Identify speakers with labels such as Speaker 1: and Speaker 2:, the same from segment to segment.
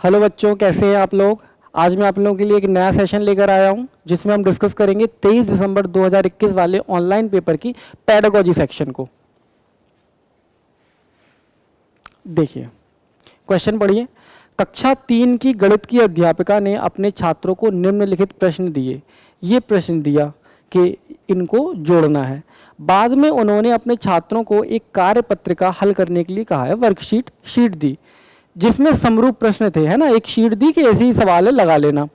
Speaker 1: Hello बच्चों, कैसे हैं आप लोग। आज मैं आप लोगों के लिए एक नया सेशन लेकर आया हूं जिसमें हम डिस्कस करेंगे 23 दिसंबर 2021 वाले ऑनलाइन पेपर की पेडागोजी सेक्शन को। देखिए, क्वेश्चन पढ़िए। कक्षा 3 की गणित की अध्यापिका ने अपने छात्रों को निम्नलिखित प्रश्न दिए। ये प्रश्न दिया कि इनको जोड़ना है। बाद में उन्होंने अपने छात्रों को एक कार्य पत्रिका हल करने के लिए कहा है, वर्कशीट शीट दी जिसमें समरूप प्रश्न थे, है ना। एक शीट दी कि ऐसे ही सवाल है, लगा लेना।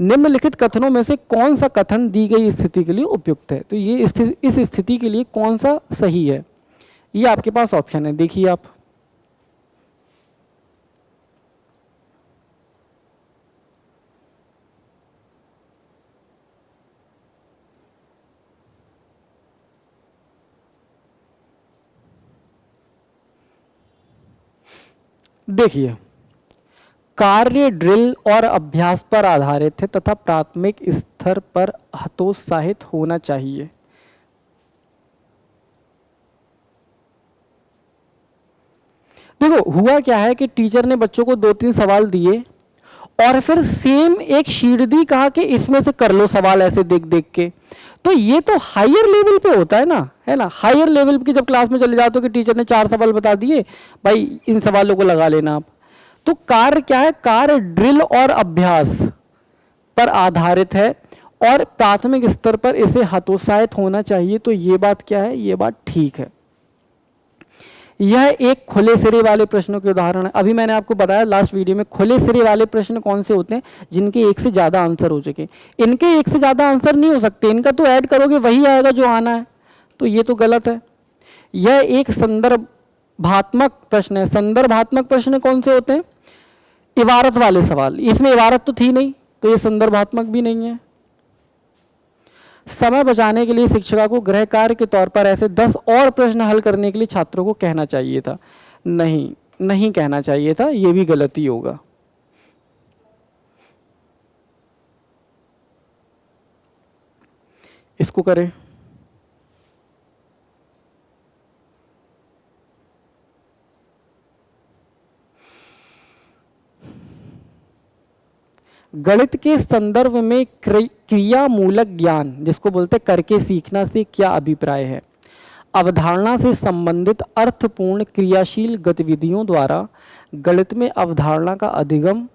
Speaker 1: निम्नलिखित कथनों में से कौन सा कथन दी गई स्थिति के लिए उपयुक्त है। तो ये इस स्थिति के लिए कौन सा सही है, ये आपके पास ऑप्शन है। देखिए आप, देखिए, कार्य ड्रिल और अभ्यास पर आधारित है तथा प्राथमिक स्तर पर हतोत्साहित होना चाहिए। देखो, हुआ क्या है कि टीचर ने बच्चों को 2-3 सवाल दिए और फिर सेम एक शीट दी, कहा कि इसमें से कर लो सवाल ऐसे देख देख के। तो ये तो हायर लेवल पे होता है ना, है ना। हायर लेवल की जब क्लास में चले जाते हो कि टीचर ने 4 सवाल बता दिए, भाई इन सवालों को लगा लेना आप। तो कार्य क्या है, कार्य ड्रिल और अभ्यास पर आधारित है और प्राथमिक स्तर पर इसे हतोत्साहित होना चाहिए। तो ये बात क्या है, ये बात ठीक है। यह एक खुले सिरे वाले प्रश्नों के उदाहरण है। अभी मैंने आपको बताया लास्ट वीडियो में, खुले सिरे वाले प्रश्न कौन से होते हैं, जिनके एक से ज्यादा आंसर हो चुके। इनके एक से ज्यादा आंसर नहीं हो सकते, इनका तो ऐड करोगे वही आएगा जो आना है, तो ये तो गलत है। यह एक संदर्भात्मक प्रश्न है। संदर्भात्मक प्रश्न कौन से होते हैं, इबारत वाले सवाल। इसमें इबारत तो थी नहीं, तो ये संदर्भात्मक भी नहीं है। समय बचाने के लिए शिक्षिका को गृह कार्य के तौर पर ऐसे 10 और प्रश्न हल करने के लिए छात्रों को कहना चाहिए था। नहीं, नहीं कहना चाहिए था, यह भी गलती होगा। इसको करें। गणित के संदर्भ में क्रियामूलक ज्ञान, जिसको बोलते हैं करके सीखना, से क्या अभिप्राय है। अवधारणा से संबंधित अर्थपूर्ण क्रियाशील गतिविधियों द्वारा गणित में अवधारणा का अधिगम,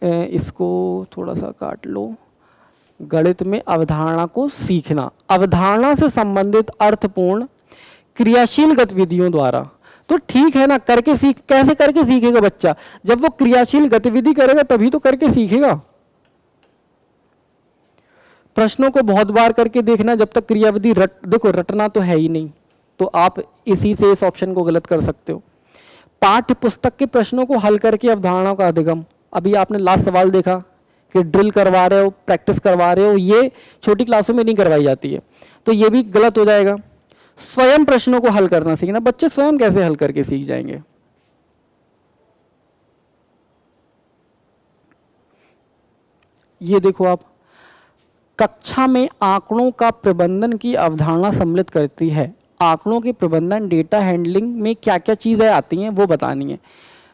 Speaker 1: इसको थोड़ा सा काट लो। गणित में अवधारणा को सीखना, अवधारणा से संबंधित अर्थपूर्ण क्रियाशील गतिविधियों द्वारा। तो ठीक है ना, करके सीख, कैसे करके सीखेगा बच्चा, जब वो क्रियाशील गतिविधि करेगा तभी तो करके सीखेगा। प्रश्नों को बहुत बार करके देखना, जब तक क्रियाविधि देखो रटना तो है ही नहीं, तो आप इसी से इस ऑप्शन को गलत कर सकते हो। पाठ्य पुस्तक के प्रश्नों को हल करके अवधारणाओं का अधिगम। अभी आपने लास्ट सवाल देखा कि ड्रिल करवा रहे हो, प्रैक्टिस करवा रहे हो, ये छोटी क्लासों में नहीं करवाई जाती है, तो ये भी गलत हो जाएगा। स्वयं प्रश्नों को हल करना सीखना, बच्चे स्वयं कैसे हल करके सीख जाएंगे। ये देखो आप, कक्षा में आंकड़ों का प्रबंधन की अवधारणा सम्मिलित करती है। आंकड़ों के प्रबंधन, डेटा हैंडलिंग में क्या क्या चीजें आती हैं वो बतानी है।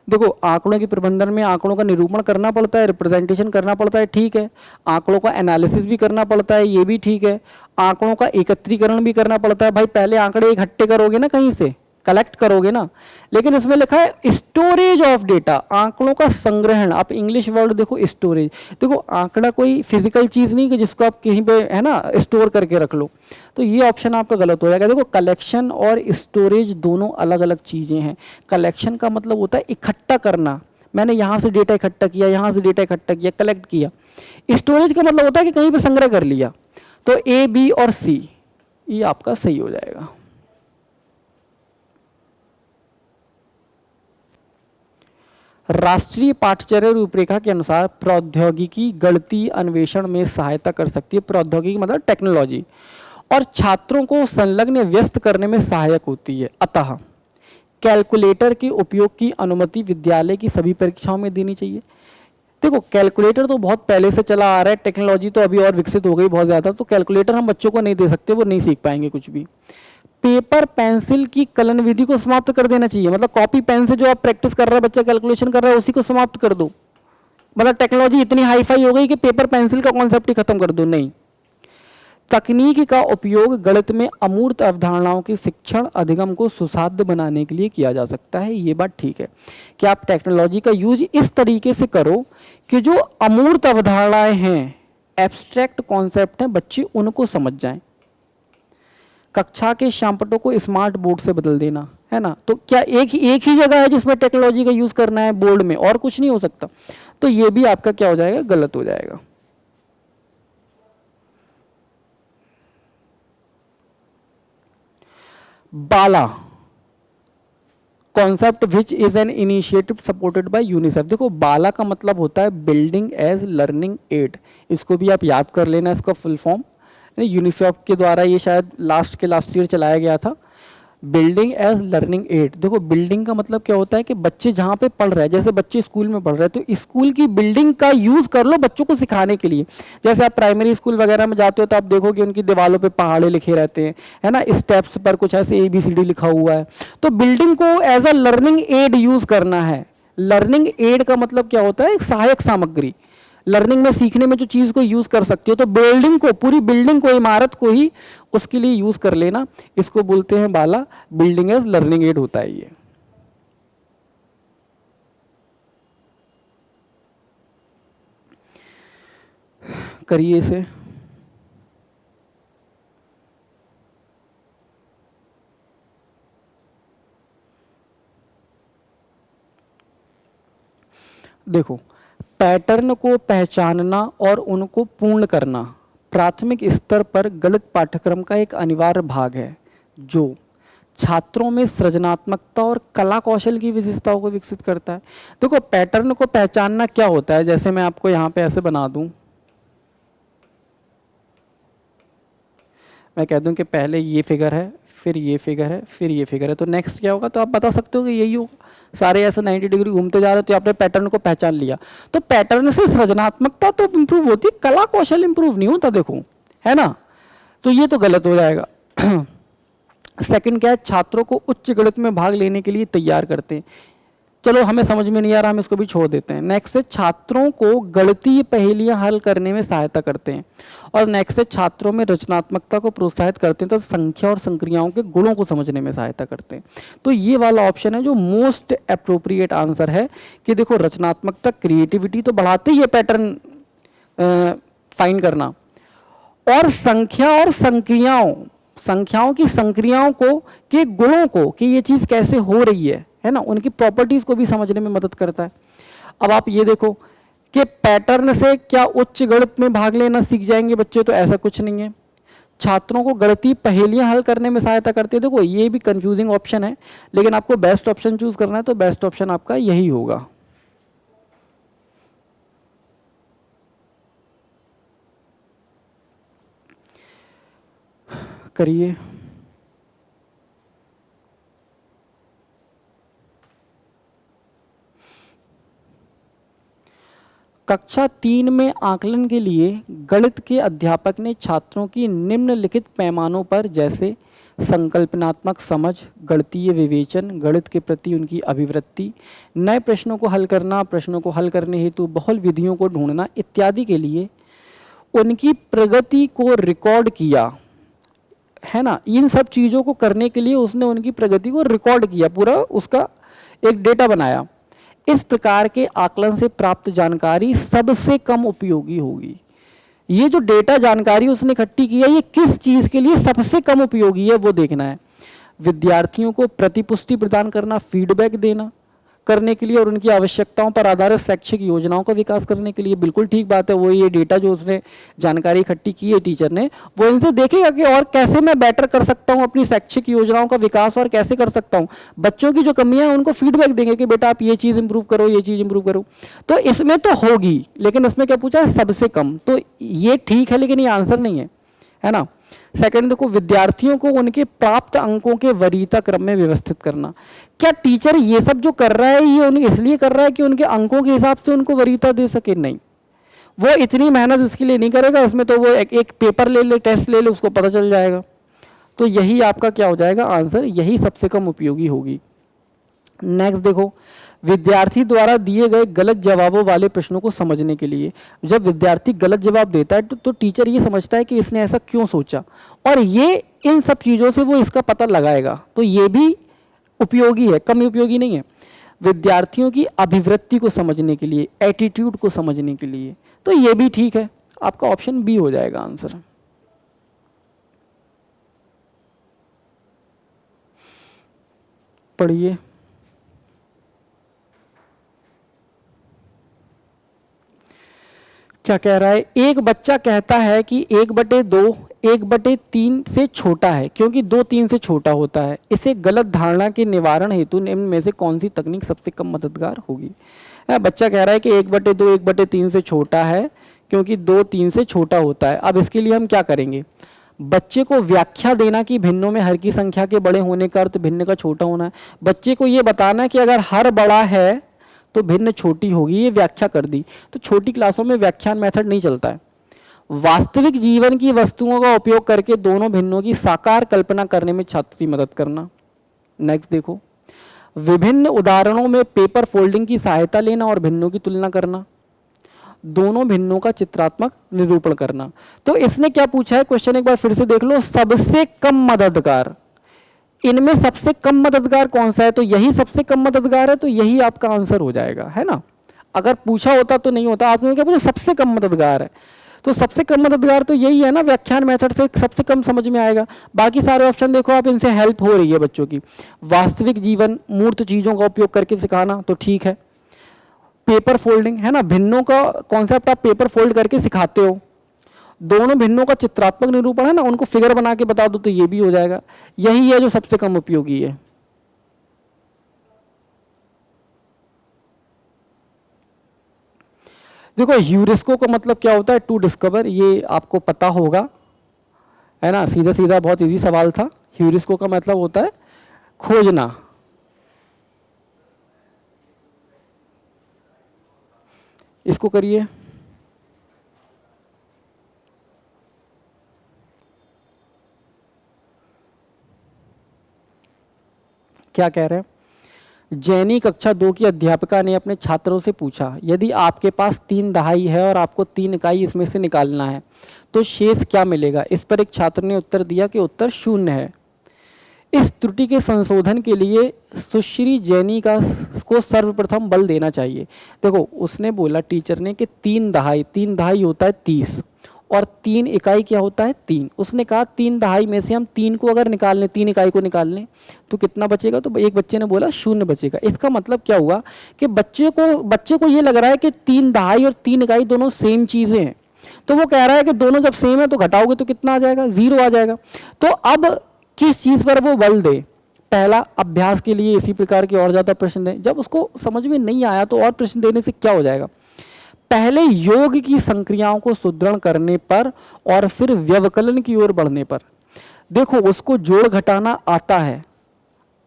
Speaker 1: देखो, आंकड़ों के प्रबंधन में आंकड़ों का निरूपण करना पड़ता है, रिप्रेजेंटेशन करना पड़ता है, ठीक है। आंकड़ों का एनालिसिस भी करना पड़ता है, ये भी ठीक है। आंकड़ों का एकत्रीकरण भी करना पड़ता है। भाई पहले आंकड़े इकट्ठे करोगे ना, कहीं से कलेक्ट करोगे ना, लेकिन इसमें लिखा है स्टोरेज ऑफ डेटा, आंकड़ों का संग्रहण। आप इंग्लिश वर्ड देखो, स्टोरेज। देखो, आंकड़ा कोई फिजिकल चीज नहीं कि जिसको आप कहीं पे, है ना, स्टोर करके रख लो, तो ये ऑप्शन आपका गलत हो जाएगा। देखो, कलेक्शन और स्टोरेज दोनों अलग अलग चीजें हैं। कलेक्शन का मतलब होता है इकट्ठा करना, मैंने यहाँ से डेटा इकट्ठा किया, यहाँ से डेटा इकट्ठा किया, कलेक्ट किया। स्टोरेज का मतलब होता है कि कहीं पे संग्रह कर लिया। तो ए, बी और सी, ये आपका सही हो जाएगा। राष्ट्रीय पाठ्यचर्या रूपरेखा के अनुसार प्रौद्योगिकी गणितीय अन्वेषण में सहायता कर सकती है। प्रौद्योगिकी मतलब टेक्नोलॉजी, और छात्रों को संलग्न व्यस्त करने में सहायक होती है। अतः कैलकुलेटर के उपयोग की अनुमति विद्यालय की सभी परीक्षाओं में देनी चाहिए। देखो, कैलकुलेटर तो बहुत पहले से चला आ रहा है, टेक्नोलॉजी तो अभी और विकसित हो गई बहुत ज़्यादा, तो कैलकुलेटर हम बच्चों को नहीं दे सकते, वो नहीं सीख पाएंगे कुछ भी। पेपर पेंसिल की कलन विधि को समाप्त कर देना चाहिए, मतलब कॉपी पेन से जो आप प्रैक्टिस कर रहा है बच्चा, कैलकुलेशन कर रहा है, उसी को समाप्त कर दो। मतलब टेक्नोलॉजी इतनी हाई फाई हो गई कि पेपर पेंसिल का कॉन्सेप्ट ही खत्म कर दो, नहीं। तकनीक का उपयोग गणित में अमूर्त अवधारणाओं के शिक्षण अधिगम को सुसाध्य बनाने के लिए किया जा सकता है। ये बात ठीक है कि आप टेक्नोलॉजी का यूज इस तरीके से करो कि जो अमूर्त अवधारणाएं हैं, एब्स्ट्रैक्ट कॉन्सेप्ट हैं, बच्चे उनको समझ जाएं। कक्षा के श्यामपट्टों को स्मार्ट बोर्ड से बदल देना, है ना, तो क्या एक ही जगह है जिसमें टेक्नोलॉजी का यूज करना है, बोर्ड में, और कुछ नहीं हो सकता। तो ये भी आपका क्या हो जाएगा, गलत हो जाएगा। BaLA concept which is an initiative supported by UNICEF. देखो बाला का मतलब होता है बिल्डिंग एज लर्निंग एड, इसको भी आप याद कर लेना, इसका फुल फॉर्म। यूनिसेफ के द्वारा ये शायद लास्ट ईयर चलाया गया था, बिल्डिंग एज लर्निंग एड। देखो बिल्डिंग का मतलब क्या होता है कि बच्चे जहाँ पे पढ़ रहे हैं, जैसे बच्चे स्कूल में पढ़ रहे हैं तो स्कूल की बिल्डिंग का यूज कर लो बच्चों को सिखाने के लिए। जैसे आप प्राइमरी स्कूल वगैरह में जाते हो तो आप देखोगे उनकी दीवारों पे पहाड़े लिखे रहते हैं, है ना, स्टेप्स पर कुछ ऐसे ABCD लिखा हुआ है। तो बिल्डिंग को as a learning aid use करना है। लर्निंग एड का मतलब क्या होता है, एक सहायक सामग्री, लर्निंग में सीखने में जो चीज को यूज कर सकती हो। तो बिल्डिंग को, पूरी बिल्डिंग को, इमारत को ही उसके लिए यूज कर लेना, इसको बोलते हैं बाला, बिल्डिंग एज लर्निंग एड होता है ये। करिए इसे। देखो पैटर्न को पहचानना और उनको पूर्ण करना प्राथमिक स्तर पर गणित पाठ्यक्रम का एक अनिवार्य भाग है, जो छात्रों में सृजनात्मकता और कला कौशल की विशेषताओं को विकसित करता है। देखो पैटर्न को पहचानना क्या होता है, जैसे मैं आपको यहाँ पे ऐसे बना दूं, मैं कह दूं कि पहले ये फिगर है, फिर ये फिगर है, फिर ये फिगर है, तो नेक्स्ट क्या होगा, तो आप बता सकते हो कि यही होगा। सारे ऐसे 90 डिग्री घूमते जा रहे हो तो आपने पैटर्न को पहचान लिया। तो पैटर्न से सृजनात्मकता तो इंप्रूव होती है, कला कौशल इंप्रूव नहीं होता, देखो, है ना, तो ये तो गलत हो जाएगा। सेकंड क्या है, छात्रों को उच्च गणित में भाग लेने के लिए तैयार करते हैं। चलो हमें समझ में नहीं आ रहा, हम इसको भी छोड़ देते हैं। नेक्स्ट है छात्रों को गणितीय पहेलियां हल करने में सहायता करते हैं। और नेक्स्ट है छात्रों में रचनात्मकता को प्रोत्साहित करते हैं, तो संख्या और संक्रियाओं के गुणों को समझने में सहायता करते हैं। तो ये वाला ऑप्शन है जो मोस्ट अप्रोप्रिएट आंसर है कि देखो रचनात्मकता, क्रिएटिविटी तो बढ़ाते ही है पैटर्न फाइंड करना, और संख्या और संख्याओं की संक्रियाओं को, के गुणों को, कि ये चीज कैसे हो रही है ना, उनकी प्रॉपर्टीज को भी समझने में मदद करता है। अब आप ये देखो कि पैटर्न से क्या उच्च गणित में भाग लेना सीख जाएंगे बच्चे, तो ऐसा कुछ नहीं है। छात्रों को गणितीय पहेलियां हल करने में सहायता करती है। देखो ये भी कंफ्यूजिंग ऑप्शन है, लेकिन आपको बेस्ट ऑप्शन चूज करना है तो बेस्ट ऑप्शन आपका यही होगा। करिए। कक्षा 3 में आकलन के लिए गणित के अध्यापक ने छात्रों की निम्नलिखित पैमानों पर, जैसे संकल्पनात्मक समझ, गणितीय विवेचन, गणित के प्रति उनकी अभिवृत्ति, नए प्रश्नों को हल करना, प्रश्नों को हल करने हेतु बहुल विधियों को ढूंढना इत्यादि के लिए उनकी प्रगति को रिकॉर्ड किया, है ना। इन सब चीज़ों को करने के लिए उसने उनकी प्रगति को रिकॉर्ड किया, पूरा उसका एक डेटा बनाया। इस प्रकार के आकलन से प्राप्त जानकारी सबसे कम उपयोगी होगी। ये जो डेटा जानकारी उसने इकट्ठी की है, ये किस चीज़ के लिए सबसे कम उपयोगी है वो देखना है। विद्यार्थियों को प्रतिपुष्टि प्रदान करना, फीडबैक देना करने के लिए, और उनकी आवश्यकताओं पर आधारित शैक्षिक योजनाओं का विकास करने के लिए। बिल्कुल ठीक बात है, वो ये डेटा जो उसने जानकारी इकट्ठी की है टीचर ने, वो इनसे देखेगा कि और कैसे मैं बेटर कर सकता हूँ अपनी शैक्षिक योजनाओं का विकास, और कैसे कर सकता हूँ। बच्चों की जो कमियां हैं उनको फीडबैक देंगे कि बेटा आप ये चीज़ इंप्रूव करो, ये चीज़ इंप्रूव करो। तो इसमें तो होगी, लेकिन इसमें क्या पूछा है, सबसे कम। तो ये ठीक है, लेकिन ये आंसर नहीं है ना। सेकंड देखो, विद्यार्थियों को उनके प्राप्त अंकों के वरीयता क्रम में व्यवस्थित करना। क्या टीचर ये सब जो कर रहा है ये उन्हें इसलिए कर रहा है कि उनके अंकों के हिसाब से उनको वरीयता दे सके? नहीं, वो इतनी मेहनत इसके लिए नहीं करेगा। इसमें तो वो एक पेपर ले ले, टेस्ट ले ले, उसको पता चल जाएगा। तो यही आपका क्या हो जाएगा आंसर, यही सबसे कम उपयोगी होगी। नेक्स्ट देखो, विद्यार्थी द्वारा दिए गए गलत जवाबों वाले प्रश्नों को समझने के लिए। जब विद्यार्थी गलत जवाब देता है तो टीचर ये समझता है कि इसने ऐसा क्यों सोचा, और ये इन सब चीज़ों से वो इसका पता लगाएगा। तो ये भी उपयोगी है, कम उपयोगी नहीं है। विद्यार्थियों की अभिवृत्ति को समझने के लिए, एटीट्यूड को समझने के लिए, तो ये भी ठीक है। आपका ऑप्शन बी हो जाएगा आंसर। पढ़िए। क्या कह रहा है? एक बच्चा कहता है कि 1/2 1/3 से छोटा है क्योंकि 2 3 से छोटा होता है। इसे गलत धारणा के निवारण हेतु निम्न में से कौन सी तकनीक सबसे कम मददगार होगी? बच्चा कह रहा है कि 1/2 1/3 से छोटा है क्योंकि 2 3 से छोटा होता है। अब इसके लिए हम क्या करेंगे? बच्चे को व्याख्या देना कि भिन्नों में हर की संख्या के बड़े होने का अर्थ भिन्न का छोटा होना है। बच्चे को ये बताना कि अगर हर बड़ा है तो भिन्न छोटी होगी, ये व्याख्या कर दी। तो छोटी क्लासों में व्याख्यान मेथड नहीं चलता है। वास्तविक जीवन की वस्तुओं का उपयोग करके दोनों भिन्नों की साकार कल्पना करने में छात्र की मदद करना। नेक्स्ट देखो, विभिन्न उदाहरणों में पेपर फोल्डिंग की सहायता लेना और भिन्नों की तुलना करना, दोनों भिन्नों का चित्रात्मक निरूपण करना। तो इसने क्या पूछा है? क्वेश्चन एक बार फिर से देख लो। सबसे कम मददगार, इनमें सबसे कम मददगार कौन सा है? तो यही सबसे कम मददगार है, तो यही आपका आंसर हो जाएगा, है ना। अगर पूछा होता तो नहीं होता। आपने क्या पूछा? सबसे कम मददगार है, तो सबसे कम मददगार तो यही है ना, व्याख्यान मेथड से सबसे कम समझ में आएगा। बाकी सारे ऑप्शन देखो आप, इनसे हेल्प हो रही है बच्चों की। वास्तविक जीवन, मूर्त चीज़ों का उपयोग करके सिखाना, तो ठीक है। पेपर फोल्डिंग है ना, भिन्नों का कॉन्सेप्ट आप पेपर फोल्ड करके सिखाते हो। दोनों भिन्नों का चित्रात्मक निरूपण है ना, उनको फिगर बना के बता दो, तो ये भी हो जाएगा। यही है जो सबसे कम उपयोगी है। देखो ह्यूरिस्को का मतलब क्या होता है? टू डिस्कवर, ये आपको पता होगा, है ना। सीधा सीधा बहुत इजी सवाल था। ह्यूरिस्को का मतलब होता है खोजना। इसको करिए। क्या कह रहे हैं? जैनी कक्षा 2 की अध्यापिका ने अपने छात्रों से पूछा, यदि आपके पास 3 दहाई है और आपको 3 इकाई इसमें से निकालना है तो शेष क्या मिलेगा? इस पर एक छात्र ने उत्तर दिया कि उत्तर 0 है। इस त्रुटि के संशोधन के लिए सुश्री जैनी को सर्वप्रथम बल देना चाहिए। देखो उसने बोला, टीचर ने, कि 3 दहाई होता है 30 और 3 इकाई क्या होता है? 3। उसने कहा 3 दहाई में से हम 3 को अगर निकाल लें, 3 इकाई को निकाल लें तो कितना बचेगा? तो एक बच्चे ने बोला 0 बचेगा। इसका मतलब क्या हुआ कि बच्चे को ये लग रहा है कि 3 दहाई और 3 इकाई दोनों सेम चीज़ें हैं। तो वो कह रहा है कि दोनों जब सेम है तो घटाओगे तो कितना आ जाएगा? 0 आ जाएगा। तो अब किस चीज़ पर वो बल दे? पहला, अभ्यास के लिए इसी प्रकार के और ज़्यादा प्रश्न दें। जब उसको समझ में नहीं आया तो और प्रश्न देने से क्या हो जाएगा? पहले योग की संक्रियाओं को सुदृढ़ करने पर और फिर व्यवकलन की ओर बढ़ने पर। देखो उसको जोड़ घटाना आता है,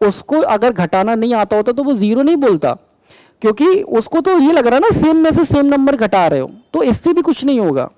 Speaker 1: उसको अगर घटाना नहीं आता होता तो वो 0 नहीं बोलता, क्योंकि उसको तो ये लग रहा है ना सेम में से सेम नंबर घटा रहे हो, तो इससे भी कुछ नहीं होगा।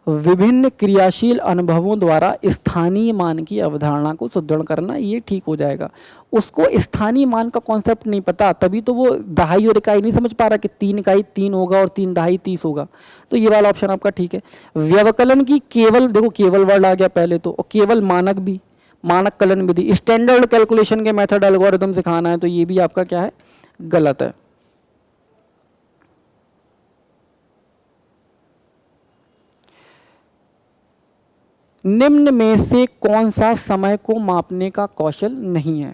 Speaker 1: विभिन्न क्रियाशील अनुभवों द्वारा स्थानीय मान की अवधारणा को सुदृढ़ करना, ये ठीक हो जाएगा। उसको स्थानीय मान का कॉन्सेप्ट नहीं पता, तभी तो वो दहाई और इकाई नहीं समझ पा रहा कि 3 इकाई 3 होगा और 3 दहाई 30 होगा। तो ये वाला ऑप्शन आपका ठीक है। व्यवकलन की केवल, देखो केवल वर्ड आ गया पहले तो, और केवल मानक भी, मानक कलन विधि, स्टैंडर्ड कैलकुलेशन के मेथड एल्गोरिथम सिखाना है, तो ये भी आपका क्या है? गलत है। निम्न में से कौन सा समय को मापने का कौशल नहीं है?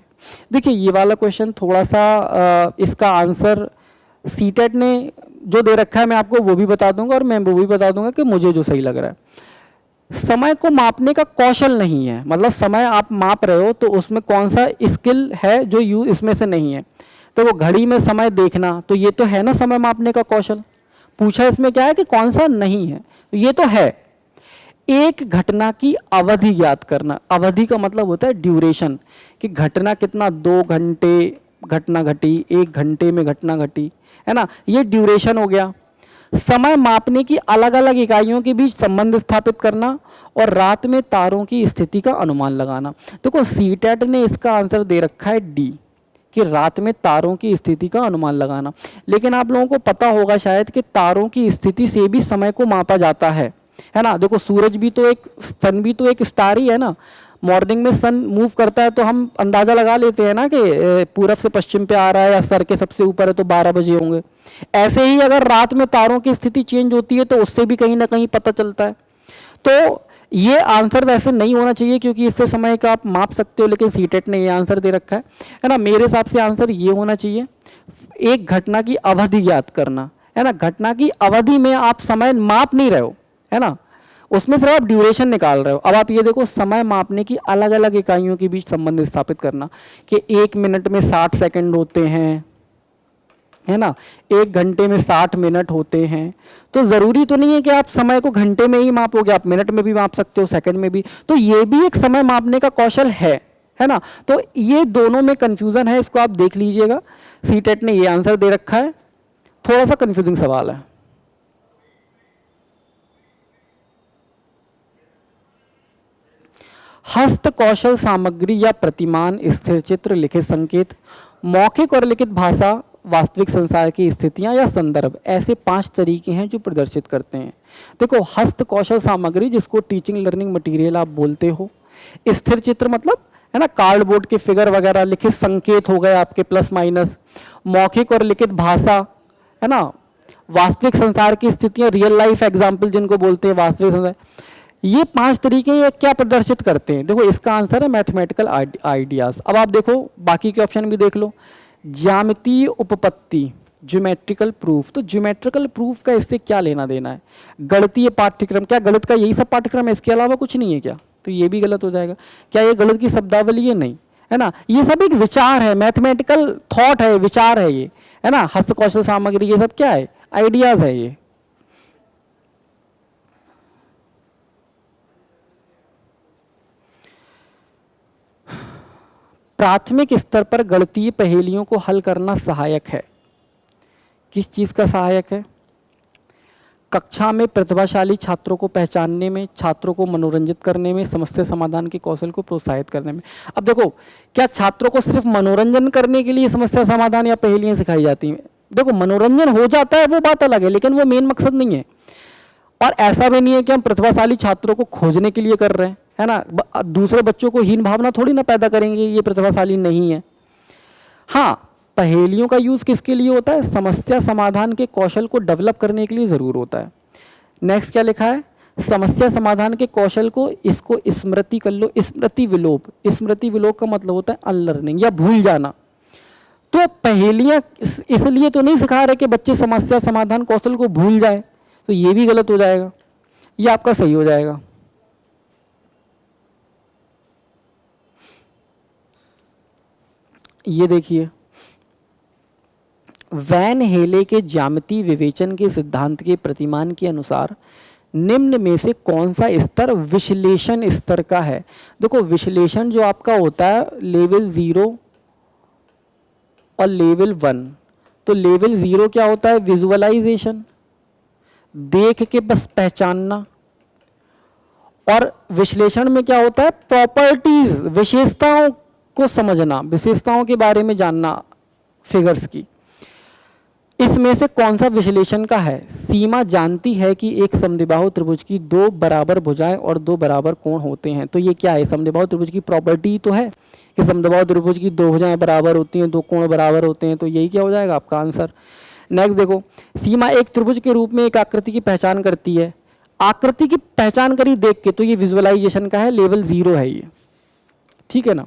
Speaker 1: देखिए ये वाला क्वेश्चन थोड़ा सा इसका आंसर सीटेट ने जो दे रखा है मैं आपको वो भी बता दूंगा और मैं वो भी बता दूंगा कि मुझे जो सही लग रहा है। समय को मापने का कौशल नहीं है, मतलब समय आप माप रहे हो तो उसमें कौन सा स्किल है जो इसमें से नहीं है? तो वो घड़ी में समय देखना, तो ये तो है ना समय मापने का कौशल। पूछा इसमें क्या है कि कौन सा नहीं है, ये तो है। एक घटना की अवधि ज्ञात करना, अवधि का मतलब होता है ड्यूरेशन, कि घटना कितना, 2 घंटे घटना घटी, 1 घंटे में घटना घटी, है ना, ये ड्यूरेशन हो गया। समय मापने की अलग अलग इकाइयों के बीच संबंध स्थापित करना और रात में तारों की स्थिति का अनुमान लगाना। देखो सीटेट ने इसका आंसर दे रखा है डी, कि रात में तारों की स्थिति का अनुमान लगाना। लेकिन आप लोगों को पता होगा शायद कि तारों की स्थिति से भी समय को मापा जाता है ना। देखो सूरज भी तो एक, सन भी तो एक स्टार ही है ना। मॉर्निंग में सन मूव करता है तो हम अंदाजा लगा लेते हैं ना कि पूरब से पश्चिम पे आ रहा है या सर के सबसे ऊपर है तो 12 बजे होंगे। ऐसे ही अगर रात में तारों की स्थिति चेंज होती है तो उससे भी कहीं ना कहीं पता चलता है। तो ये आंसर वैसे नहीं होना चाहिए क्योंकि इससे समय का आप माप सकते हो, लेकिन सीटेट ने ये आंसर दे रखा है ना। मेरे हिसाब से आंसर ये होना चाहिए, एक घटना की अवधि ज्ञात करना, है ना। घटना की अवधि में आप समय माप नहीं रहे हो, है ना, उसमें सिर्फ आप ड्यूरेशन निकाल रहे हो। अब आप ये देखो, समय मापने की अलग अलग इकाइयों के बीच संबंध स्थापित करना कि 1 मिनट में 60 सेकंड होते हैं, है ना, 1 घंटे में 60 मिनट होते हैं। तो ज़रूरी तो नहीं है कि आप समय को घंटे में ही मापोगे, आप मिनट में भी माप सकते हो, सेकंड में भी। तो ये भी एक समय मापने का कौशल है ना। तो ये दोनों में कंफ्यूजन है, इसको आप देख लीजिएगा। सीटेट ने ये आंसर दे रखा है, थोड़ा सा कंफ्यूजिंग सवाल है। हस्त कौशल सामग्री या प्रतिमान, स्थिर चित्र, लिखित संकेत, मौखिक और लिखित भाषा, वास्तविक संसार की स्थितियां या संदर्भ, ऐसे 5 तरीके हैं जो प्रदर्शित करते हैं। देखो, हस्त कौशल सामग्री जिसको टीचिंग लर्निंग मटेरियल आप बोलते हो, स्थिर चित्र मतलब है ना कार्डबोर्ड के फिगर वगैरह, लिखित संकेत हो गए आपके प्लस माइनस, मौखिक और लिखित भाषा, है ना, वास्तविक संसार की स्थितियां, रियल लाइफ एग्जाम्पल जिनको बोलते हैं वास्तविक संसार। ये 5 तरीके ये क्या प्रदर्शित करते हैं? देखो, इसका आंसर है मैथमेटिकल आइडियाज। अब आप देखो बाकी के ऑप्शन भी देख लो। ज्यामितीय उपपत्ति, ज्योमेट्रिकल प्रूफ, तो ज्योमेट्रिकल प्रूफ का इससे क्या लेना देना है? गणितीय पाठ्यक्रम, क्या गणित का यही सब पाठ्यक्रम है, इसके अलावा कुछ नहीं है क्या? तो ये भी गलत हो जाएगा। क्या ये गणित की शब्दावली है? नहीं, है ना। ये सब एक विचार है, मैथमेटिकल थॉट है, विचार है ये, है ना। हस्तकौशल सामग्री ये सब क्या है? आइडियाज है ये। प्राथमिक स्तर पर गणितीय पहेलियों को हल करना सहायक है। किस चीज़ का सहायक है? कक्षा में प्रतिभाशाली छात्रों को पहचानने में, छात्रों को मनोरंजित करने में, समस्या समाधान के कौशल को प्रोत्साहित करने में। अब देखो, क्या छात्रों को सिर्फ मनोरंजन करने के लिए समस्या समाधान या पहेलियां सिखाई जाती हैं? देखो, मनोरंजन हो जाता है वो बात अलग है, लेकिन वो मेन मकसद नहीं है। और ऐसा भी नहीं है कि हम प्रतिभाशाली छात्रों को खोजने के लिए कर रहे हैं, है ना। दूसरे बच्चों को हीन भावना थोड़ी ना पैदा करेंगे ये प्रतिभाशाली नहीं है। हाँ, पहेलियों का यूज किसके लिए होता है? समस्या समाधान के कौशल को डेवलप करने के लिए जरूर होता है। नेक्स्ट क्या लिखा है? समस्या समाधान के कौशल को, इसको स्मृति कर लो, स्मृति विलोप। स्मृति विलोप का मतलब होता है अनलर्निंग या भूल जाना। तो पहेलियां इसलिए तो नहीं सिखा रहे कि बच्चे समस्या समाधान कौशल को भूल जाए, तो ये भी गलत हो जाएगा, ये आपका सही हो जाएगा। ये देखिए, वैन हेले के ज्यामितीय विवेचन के सिद्धांत के प्रतिमान के अनुसार निम्न में से कौन सा स्तर विश्लेषण स्तर का है? देखो, विश्लेषण जो आपका होता है लेवल 0 और लेवल 1। तो लेवल 0 क्या होता है? विजुअलाइजेशन, देख के बस पहचानना। और विश्लेषण में क्या होता है? प्रॉपर्टीज, विशेषताओं को समझना, विशेषताओं के बारे में जानना फिगर्स की। इसमें से कौन सा विश्लेषण का है? सीमा जानती है कि एक समद्विबाहु त्रिभुज की 2 बराबर भुजाएं और 2 बराबर कोण होते हैं। तो ये क्या है? समद्विबाहु त्रिभुज की प्रॉपर्टी तो है कि समद्विबाहु त्रिभुज की 2 भुजाएं बराबर होती हैं, 2 कोण बराबर होते हैं। तो यही क्या हो जाएगा आपका आंसर। नेक्स्ट देखो, सीमा एक त्रिभुज के रूप में एक आकृति की पहचान करती है। आकृति की पहचान करी देख के, तो ये विजुअलाइजेशन का है, लेवल 0 है ये, ठीक है ना।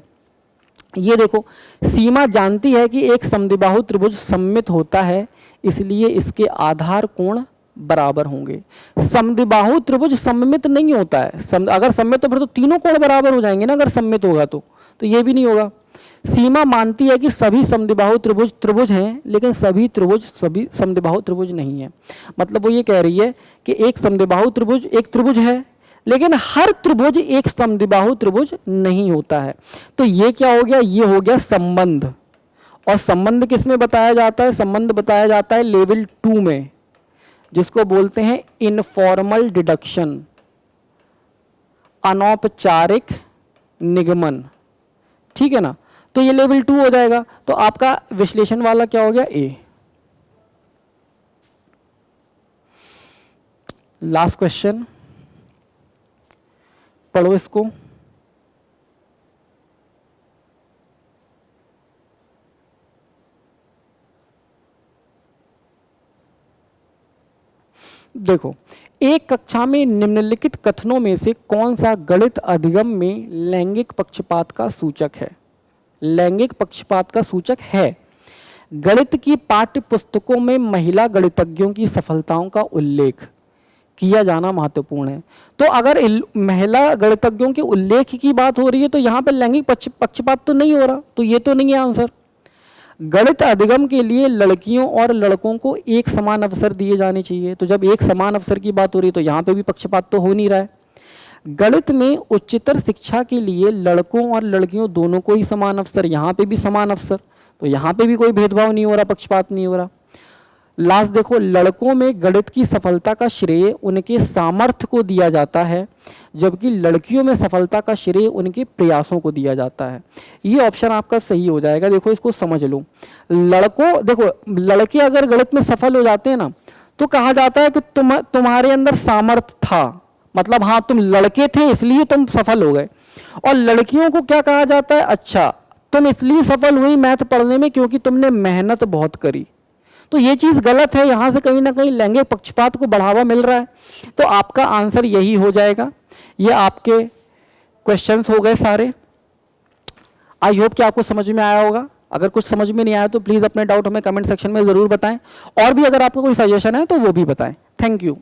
Speaker 1: ये देखो, सीमा जानती है कि एक समद्विबाहु त्रिभुज सममित होता है, इसलिए इसके आधार कोण बराबर होंगे। समद्विबाहु त्रिभुज सममित नहीं होता है। अगर सममित तो फिर तो तीनों कोण बराबर हो जाएंगे ना, अगर सममित होगा तो ये भी नहीं होगा। सीमा मानती है कि सभी समद्विबाहु त्रिभुज त्रिभुज हैं, लेकिन सभी त्रिभुज सभी समद्विबाहु त्रिभुज नहीं है। मतलब वो ये कह रही है कि एक समद्विबाहु त्रिभुज एक त्रिभुज है, लेकिन हर त्रिभुज एक समद्विबाहु त्रिभुज नहीं होता है। तो ये क्या हो गया? ये हो गया संबंध। और संबंध किसमें बताया जाता है? संबंध बताया जाता है लेवल 2 में, जिसको बोलते हैं इनफॉर्मल डिडक्शन, अनौपचारिक निगमन, ठीक है ना। तो ये लेवल 2 हो जाएगा। तो आपका विश्लेषण वाला क्या हो गया, ए। लास्ट क्वेश्चन, पढ़ो इसको। देखो, एक कक्षा में निम्नलिखित कथनों में से कौन सा गणित अधिगम में लैंगिक पक्षपात का सूचक है? लैंगिक पक्षपात का सूचक है। गणित की पाठ्य पुस्तकों में महिला गणितज्ञों की सफलताओं का उल्लेख किया जाना महत्वपूर्ण है। तो अगर महिला गणितज्ञों के उल्लेख की बात हो रही है तो यहाँ पे लैंगिक पक्षपात तो नहीं हो रहा, तो ये तो नहीं है आंसर। गणित अधिगम के लिए लड़कियों और लड़कों को एक समान अवसर दिए जाने चाहिए, तो जब एक समान अवसर की बात हो रही है तो यहाँ पे भी पक्षपात तो हो नहीं रहा है। गणित में उच्चतर शिक्षा के लिए लड़कों और लड़कियों दोनों को ही समान अवसर, यहाँ पे भी समान अवसर, तो यहाँ पे भी कोई भेदभाव नहीं हो रहा, पक्षपात नहीं हो रहा। लास्ट देखो, लड़कों में गणित की सफलता का श्रेय उनके सामर्थ्य को दिया जाता है, जबकि लड़कियों में सफलता का श्रेय उनके प्रयासों को दिया जाता है। ये ऑप्शन आपका सही हो जाएगा। देखो इसको समझ लो। लड़कों, देखो लड़के अगर गणित में सफल हो जाते हैं ना तो कहा जाता है कि तुम्हारे अंदर सामर्थ्य था, मतलब हाँ तुम लड़के थे इसलिए तुम सफल हो गए। और लड़कियों को क्या कहा जाता है, अच्छा तुम इसलिए सफल हुई मैथ पढ़ने में क्योंकि तुमने मेहनत बहुत करी। तो ये चीज गलत है, यहां से कहीं ना कहीं लैंगिक पक्षपात को बढ़ावा मिल रहा है। तो आपका आंसर यही हो जाएगा। ये आपके क्वेश्चंस हो गए सारे। आई होप कि आपको समझ में आया होगा। अगर कुछ समझ में नहीं आया तो प्लीज अपने डाउट हमें कमेंट सेक्शन में जरूर बताएं, और भी अगर आपको कोई सजेशन है तो वो भी बताएं। Thank you.